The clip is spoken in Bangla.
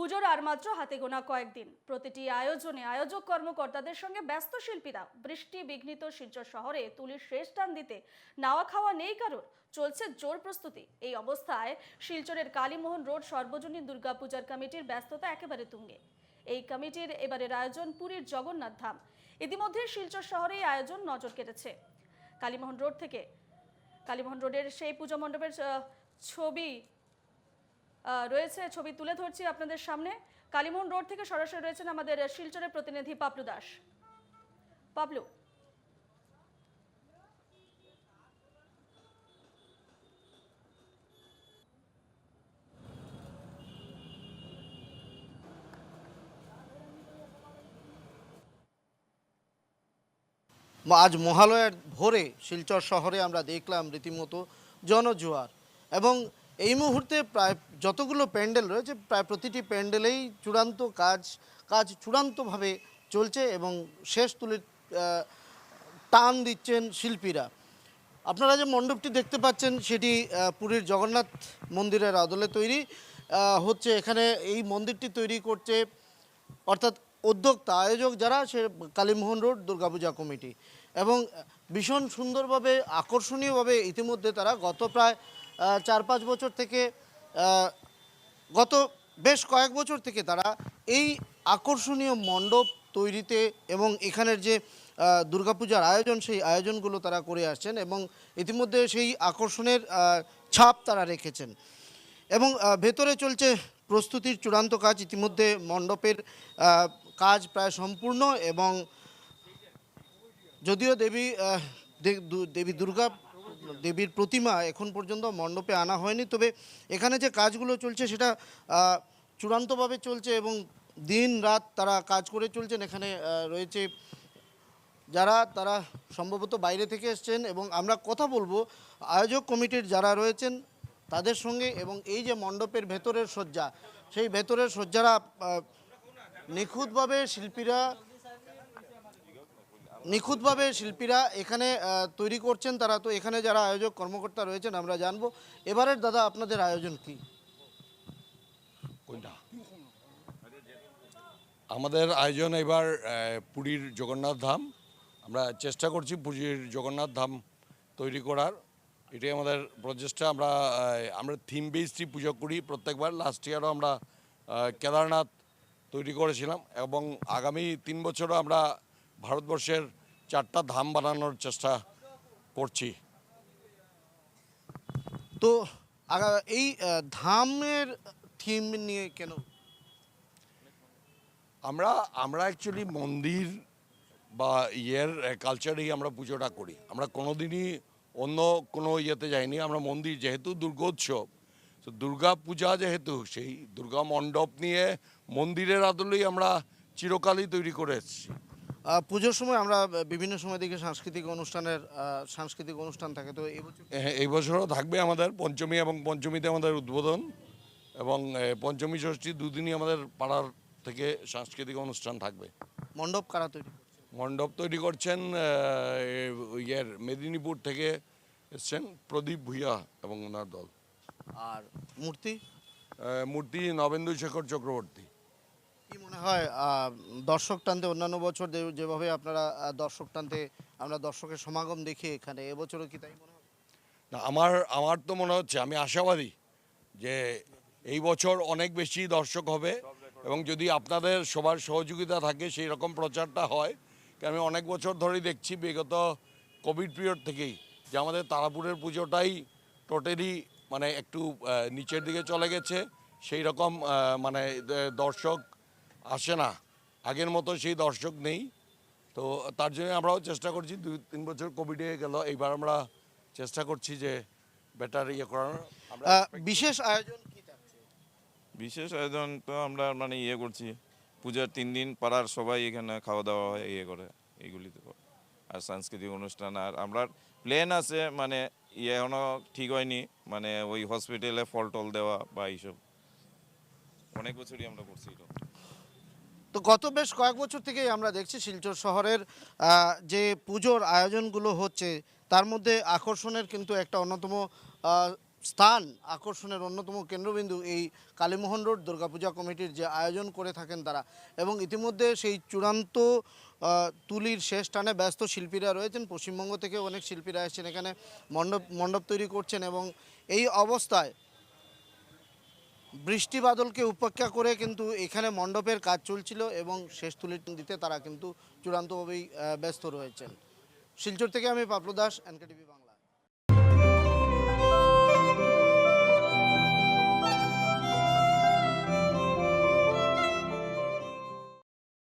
পুজোর আর মাত্র হাতে গোনা কয়েকদিন। প্রতিটি আয়োজনে আয়োজক কর্মকর্তাদের সঙ্গে ব্যস্ত শিল্পীরা। বৃষ্টি বিঘ্নিত শিলচর শহরে তুলির শেষ টান দিতে নাওয়া খাওয়া নেই কারোর। চলছে জোর প্রস্তুতি। এই অবস্থায় শিলচরের কালীমোহন রোড সর্বজনীন দুর্গাপূজার কমিটির ব্যস্ততা একেবারে তুঙ্গে। এই কমিটির এবারের আয়োজন পুরীর জগন্নাথ ধাম। ইতিমধ্যে শিলচর শহরে আয়োজন নজর কেটেছে। কালীমোহন রোডের সেই পুজো মণ্ডপের ছবি রয়েছে, ছবি তুলে ধরছি আপনাদের সামনে। কালীমোহন রোড থেকে সরাসরি রয়েছেন আমাদের শিলচরের প্রতিনিধি পাপলু দাস। পাপলু, আজ মহালয়ার ভোরে শিলচর শহরে আমরা দেখলাম রীতিমতো জনজোয়ার, এবং এই মুহূর্তে প্রায় যতগুলো প্যান্ডেল রয়েছে প্রায় প্রতিটি প্যান্ডেলেই কাজ চূড়ান্তভাবে চলছে এবং শেষ তুলির টান দিচ্ছেন শিল্পীরা। আপনারা যে মণ্ডপটি দেখতে পাচ্ছেন সেটি পুরীর জগন্নাথ মন্দিরের আদলে তৈরি হচ্ছে। এখানে এই মন্দিরটি তৈরি করছে অর্থাৎ উদ্যোক্তা আয়োজক যারা, সে কালীমোহন রোড দুর্গাপূজা কমিটি, এবং ভীষণ সুন্দরভাবে আকর্ষণীয়ভাবে ইতিমধ্যে তারা গত প্রায় 4-5 বছর থেকে গত বেশ কয়েক বছর থেকে তারা এই আকর্ষণীয় মণ্ডপ তৈরিতে এবং এখানের যে দুর্গাপূজার আয়োজন সেই আয়োজনগুলো তারা করে আসছেন এবং ইতিমধ্যে সেই আকর্ষণের ছাপ তারা রেখেছেন। এবং ভেতরে চলছে প্রস্তুতির চূড়ান্ত কাজ। ইতিমধ্যে মণ্ডপের কাজ প্রায় সম্পূর্ণ, এবং যদিও দেবীর প্রতিমা এখন পর্যন্ত মণ্ডপে আনা হয়নি, তবে এখানে যে কাজগুলো চলছে সেটা চূড়ান্তভাবে চলছে এবং দিন রাত তারা কাজ করে চলছেন। এখানে রয়েছে তারা সম্ভবত বাইরে থেকে এসছেন, এবং আমরা কথা বলবো আয়োজক কমিটির যারা রয়েছেন তাদের সঙ্গে। এবং এই যে মণ্ডপের ভেতরের সজ্জা, সেই ভেতরের সজ্জারা নিখুঁতভাবে শিল্পীরা এখানে তৈরি করছেন। তারা তো এখানে যারা আয়োজক কর্মকর্তা রয়েছেন আমরা জানবো। এবারের দাদা আপনাদের আয়োজন কি? আমাদের আয়োজন এবার পুরীর জগন্নাথ ধাম। আমরা চেষ্টা করছি পুরীর জগন্নাথ ধাম তৈরি করার, এটাই আমাদের প্রচেষ্টা। আমরা থিম বেসডই পুজো করি প্রত্যেকবার। লাস্ট ইয়ারও আমরা কেদারনাথ তৈরি করেছিলাম, এবং আগামী 3 বছরও আমরা ভারতবর্ষের 4টা ধাম বানানোর চেষ্টা করছি। তো এই ধামের থিম নিয়ে কেন? আমরা অ্যাকচুয়ালি মন্দির বা কালচারেই আমরা পুজোটা করি। আমরা কোনোদিনই অন্য কোনো ইয়েতে যাইনি। আমরা মন্দির, যেহেতু দুর্গোৎসব, তো দুর্গা পূজা যেহেতু, সেই দুর্গা মণ্ডপ নিয়ে মন্দিরের আদলেই আমরা চিরকালই তৈরি করে এসেছি। পুজোর সময় আমরা বিভিন্ন সময় দেখি সাংস্কৃতিক অনুষ্ঠান থাকে, তো এই বছরও থাকবে আমাদের পঞ্চমী, এবং পঞ্চমীতে আমাদের উদ্বোধন, এবং পঞ্চমী ষষ্ঠী দুদিনই আমাদের পাড়ার থেকে সাংস্কৃতিক অনুষ্ঠান থাকবে। মণ্ডপ কারা তৈরি? মণ্ডপ তৈরি করছেন মেদিনীপুর থেকে এসছেন প্রদীপ ভূঁইয়া এবং ওনার দল। আর মূর্তি নবেন্দু শেখর চক্রবর্তী। কি মনে হয় দর্শক টানতে, অন্যান্য বছর যেভাবে আপনারা দর্শক টানতে আমরা দর্শকের সমাগম দেখি এখানে, এবছরও কি তাই মনে হয়? না, আমার তো মনে হচ্ছে, আমি আশাবাদী যে এই বছর অনেক বেশি দর্শক হবে, এবং যদি আপনাদের সবার সহযোগিতা থাকে সেই রকম প্রচারটা হয়। আমি অনেক বছর ধরেই দেখছি, বিগত কোভিড পিরিয়ড থেকেই, যে আমাদের তারাপুরের পুজোটাই টোটালি মানে একটু নিচের দিকে চলে গেছে। সেই রকম দর্শক আসে না, আগের মতো সেই দর্শক নেই। তো তার জন্য আমরাও চেষ্টা করছি, 2-3 বছর কোভিডে গেল, এইবার আমরা চেষ্টা করছি যে বেটার করার। বিশেষ আয়োজন কি থাকছে? বিশেষ আয়োজন তো আমরা করছি, পূজার 3 দিন পাড়ার সবাই এখানে খাওয়া দাওয়া হয়, করে এইগুলি তো। আর সাংস্কৃতিক অনুষ্ঠান, আর আমরা প্ল্যান আছে, এখনো ঠিক হয়নি, ওই হসপিটালে ফল টল দেওয়া বা এইসব অনেক বছরই আমরা করছি। তো গত বেশ কয়েক বছর থেকেই আমরা দেখছি শিলচর শহরের যে পুজোর আয়োজনগুলো হচ্ছে তার মধ্যে আকর্ষণের কিন্তু একটা অন্যতম স্থান আকর্ষণের অন্যতম কেন্দ্রবিন্দু এই কালীমোহন রোড দুর্গাপূজা কমিটির যে আয়োজন করে থাকেন তারা, এবং ইতিমধ্যে সেই চূড়ান্ত তুলির শেষ টানে ব্যস্ত শিল্পীরা রয়েছেন। পশ্চিমবঙ্গ থেকে অনেক শিল্পীরা এসেছেন এখানে মণ্ডপ তৈরি করছেন, এবং এই অবস্থায় বৃষ্টি বাদলকে উপেক্ষা করে কিন্তু এখানে মণ্ডপের কাজ চলছিল এবং শেষ তুলি দিতে তারা কিন্তু চূড়ান্তভাবেই ব্যস্ত রয়েছেন। শিলচর থেকে আমি পাপলু দাস, এনকেটিভি।